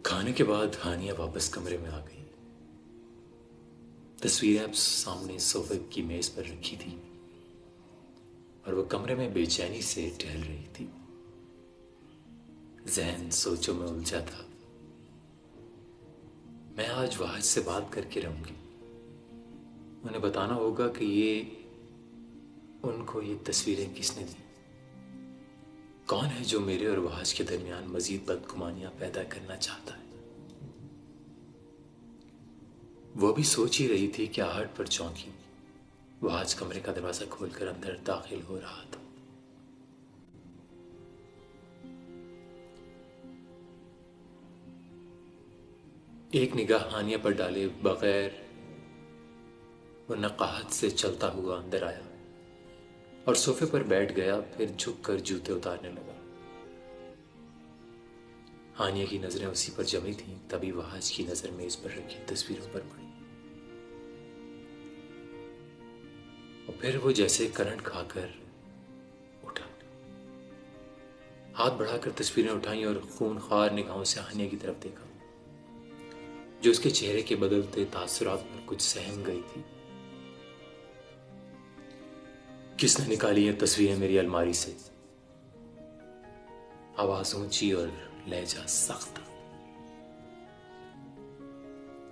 खाने के बाद हानिया वापस कमरे में आ गई। तस्वीरें अब सामने सोफे की मेज पर रखी थी और वह कमरे में बेचैनी से टहल रही थी। जहन सोचों में उलझा था। मैं आज वाहिद से बात करके रहूंगी। उन्हें बताना होगा कि उनको ये तस्वीरें किसने दी। कौन है जो मेरे और वाहिद के दरमियान मजीद बदगुमानियां पैदा करना चाहता है। वो भी सोच ही रही थी कि आहट पर चौंकी। वाहिद कमरे का दरवाजा खोलकर अंदर दाखिल हो रहा था। एक निगाह हानिया पर डाले बगैर वो नकाहत से चलता हुआ अंदर आया और सोफे पर बैठ गया। फिर झुककर जूते उतारने लगा। हानिया की नजरें उसी पर जमी थीं। तभी वाहिद की नजर मेज पर रखी तस्वीरों पर पड़ी और फिर वो जैसे करंट खाकर उठा। हाथ बढ़ाकर तस्वीरें उठाई और खूनखार निगाहों से हानिया की तरफ देखा, जो उसके चेहरे के बदलते तासुरात पर कुछ सहम गई थी। किसने निकाली ये तस्वीरें मेरी अलमारी से? आवाज ऊंची और लहजा सख्त।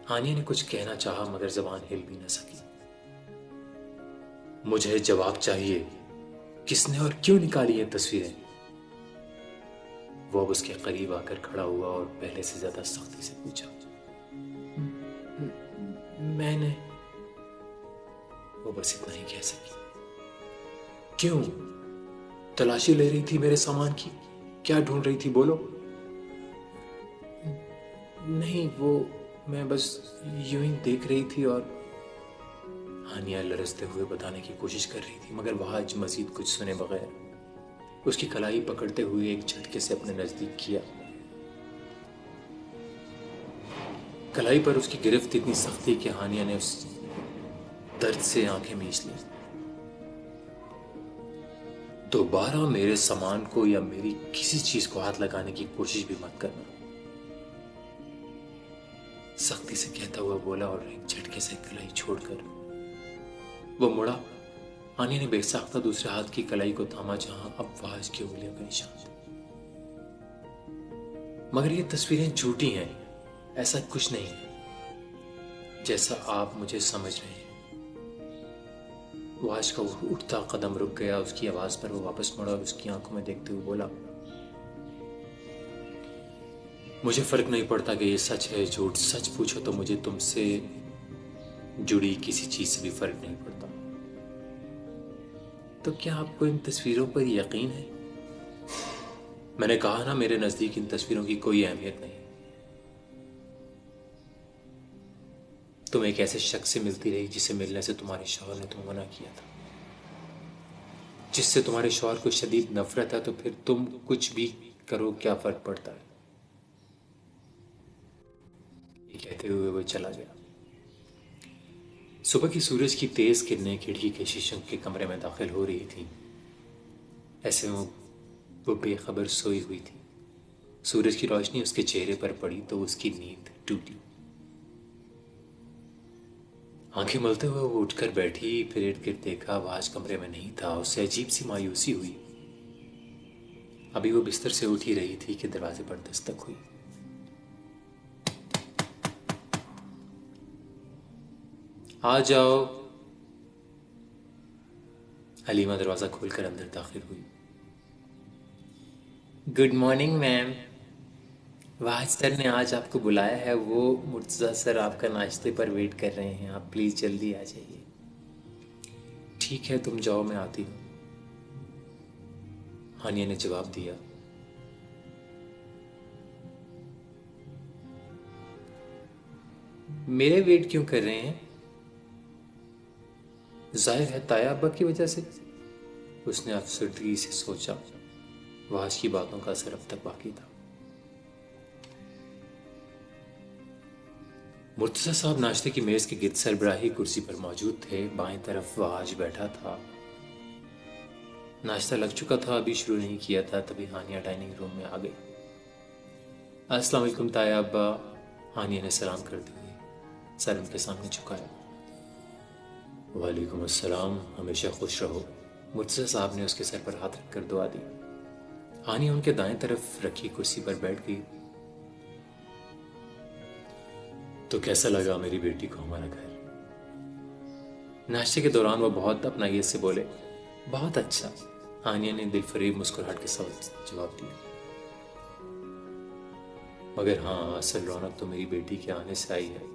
हानिया ने कुछ कहना चाहा मगर जबान हिल भी न सकी। मुझे जवाब चाहिए, किसने और क्यों निकाली ये तस्वीरें? वो अब उसके करीब आकर खड़ा हुआ और पहले से ज्यादा सख्ती से पूछा। मैंने। वो बस इतना ही कह सकी। क्यों? तलाशी ले रही थी मेरे सामान की? क्या ढूंढ रही थी? बोलो। नहीं, वो मैं बस यूं ही देख रही थी। और हानिया लरजते हुए बताने की कोशिश कर रही थी मगर वाहिद मजीद कुछ सुने बगैर उसकी कलाई पकड़ते हुए एक झटके से अपने नजदीक किया। कलाई पर उसकी गिरफ्त इतनी सख्त थी कि हानिया ने उस दर्द से आंखें मीच ली। दोबारा मेरे सामान को या मेरी किसी चीज को हाथ लगाने की कोशिश भी मत करना, सख्ती से कहता हुआ बोला और एक झटके से कलाई छोड़कर वो मुड़ा। हानिया ने बेसाख्ता दूसरे हाथ की कलाई को थामा जहां अब वाहिद की उंगलियों का निशान था। मगर ये तस्वीरें झूठी हैं, ऐसा कुछ नहीं है जैसा आप मुझे समझ रहे हैं। वाहिद का उठता कदम रुक गया। उसकी आवाज पर वो वापस मुड़ा और उसकी आंखों में देखते हुए बोला, मुझे फर्क नहीं पड़ता कि ये सच है झूठ। सच पूछो तो मुझे तुमसे जुड़ी किसी चीज से भी फर्क नहीं पड़ता। तो क्या आपको इन तस्वीरों पर यकीन है? मैंने कहा ना, मेरे नजदीक इन तस्वीरों की कोई अहमियत नहीं। तुम एक ऐसे शख्स से मिलती रही जिसे मिलने से तुम्हारे शौहर ने तुम्हें मना किया था, जिससे तुम्हारे शौहर को शदीद नफरत है। तो फिर तुम कुछ भी करो, क्या फर्क पड़ता है? ये कहते हुए वो चला गया। सुबह की सूरज की तेज किरणें खिड़की के शीशम के कमरे में दाखिल हो रही थी। ऐसे में वो बेखबर सोई हुई थी। सूरज की रोशनी उसके चेहरे पर पड़ी तो उसकी नींद टूटी। आंखें मलते हुए वो उठकर बैठी। फिर इर्द गिर्द देखा, वाहिद कमरे में नहीं था। उससे अजीब सी मायूसी हुई। अभी वो बिस्तर से उठ ही रही थी कि दरवाजे पर दस्तक हुई। आ जाओ। हलीमा दरवाजा खोलकर अंदर दाखिल हुई। Good morning ma'am. Wahid sir ने आज आपको बुलाया है। वो मुर्तज़ा सर आपका नाश्ते पर वेट कर रहे हैं। आप प्लीज जल्दी आ जाइए। ठीक है, तुम जाओ, मैं आती हूँ, हानिया ने जवाब दिया। मेरे वेट क्यों कर रहे हैं? जाहिर है ताया अब्बा की वजह से, उसने अफसरदगी से सोचा। वाहिद की बातों का असर अब तक बाकी था। मुर्तज़ा साहब नाश्ते की मेज के गिर्द सरबराही कुर्सी पर मौजूद थे। बाएं तरफ वाहिद बैठा था। नाश्ता लग चुका था, अभी शुरू नहीं किया था। तभी हानिया डाइनिंग रूम में आ गई। अस्सलाम वालेकुम ताया अब्बा। हानिया ने सलाम करते हुए सर उनके सामने झुकाया। वालेकुम अस्सलाम, हमेशा खुश रहो। मुर्तज़ा साहब ने उसके सर पर हाथ रखकर दुआ दी। हानिया उनके दाएं तरफ रखी कुर्सी पर बैठ गई। तो कैसा लगा मेरी बेटी को हमारा घर? नाश्ते के दौरान वो बहुत अपनाइयत से बोले, बहुत अच्छा। हानिया ने दिलफरेब मुस्कुराहट के साथ जवाब दिया। मगर हाँ, असल रौनक तो मेरी बेटी के आने से आई है।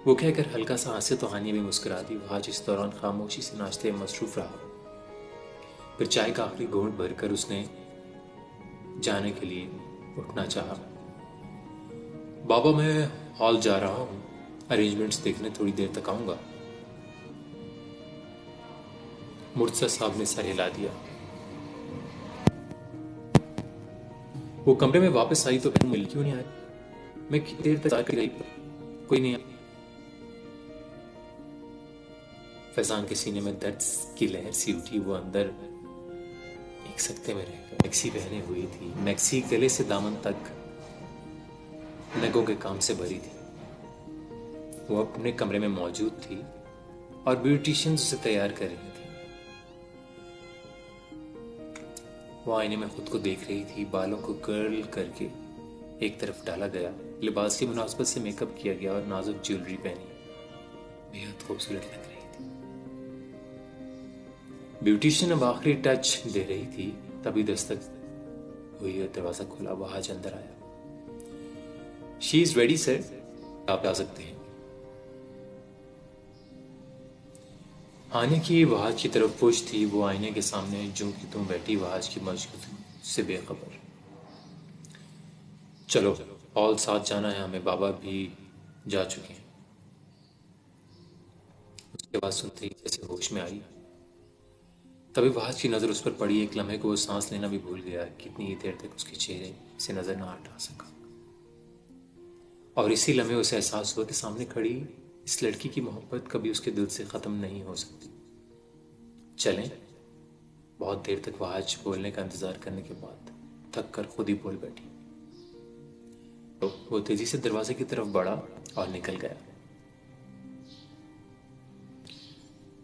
वो कहकर हल्का सा हंसे तो हानिया भी मुस्कुरा दी। वह आज इस दौरान खामोशी से नाश्ते में मसरूफ रहा। फिर चाय का आखिरी घूंट भरकर उसने जाने के लिए उठना चाहा। बाबा, मैं हॉल जा रहा हूँ, अरेंजमेंट्स देखने थोड़ी देर तक आऊंगा। मुर्तज़ा साहब ने सर हिला दिया। वो कमरे में वापस आई तो बहन मिल क्यों नहीं आई? मैं कितनी देर तक जाकर गई, कोई नहीं आया। फैजान के सीने में दर्द की लहर सी उठी। वो अंदर एक सकते में रह गया। मैक्सी पहने हुई थी, मैक्सी गले से दामन तक नगों के काम से भरी थी। वो अपने कमरे में मौजूद थी और ब्यूटिशियन उसे तैयार कर रही थी। वो आईने में खुद को देख रही थी। बालों को कर्ल करके एक तरफ डाला गया, लिबास की मुनासबत से मेकअप किया गया और नाजुक ज्वेलरी पहनी बेहद खूबसूरत लग रही थी। ब्यूटिशियन अब आखिरी टच दे रही थी, तभी दस्तक हुई और दरवाजा खुला। वह आज अंदर आया। शी इज रेडी सर, आप आ सकते हैं। आने की वहाज की तरफ पुश थी। वो आईने के सामने जो कि तुम बैठी वहाज की मौजूद से बेखबर। चलो हॉल साथ जाना है हमें, बाबा भी जा चुके हैं। उसके बाद सुनते ही जैसे होश में आई, तभी वहाज की नजर उस पर पड़ी। एक लम्हे को वो सांस लेना भी भूल गया। कितनी ही देर तक उसके चेहरे से नजर ना हटा सका। और इसी लम्हे उसे एहसास हुआ कि सामने खड़ी इस लड़की की मोहब्बत कभी उसके दिल से खत्म नहीं हो सकती। चलें। बहुत देर तक वहाज बोलने का इंतजार करने के बाद थक कर खुद ही बोल बैठी। तो वो तेजी से दरवाजे की तरफ बढ़ा और निकल गया।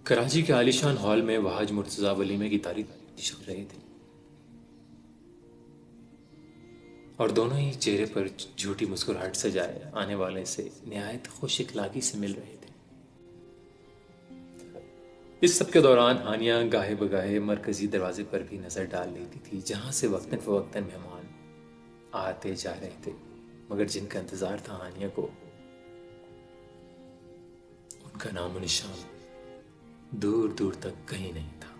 कराची के आलीशान हॉल में वहाज मुर्तजा वलीमे की तारीफ कर रहे थे और दोनों ही चेहरे पर झूठी मुस्कुराहट सजाए आने वाले से निहायत खुश इखलाकी से मिल रहे थे। इस सब के दौरान हानिया गाहे बगाहे मरकजी दरवाजे पर भी नजर डाल लेती थी, जहां से वक्तन फवक्तन मेहमान आते जा रहे थे, मगर जिनका इंतजार था हानिया को, उनका नामो निशान दूर दूर तक कहीं नहीं था।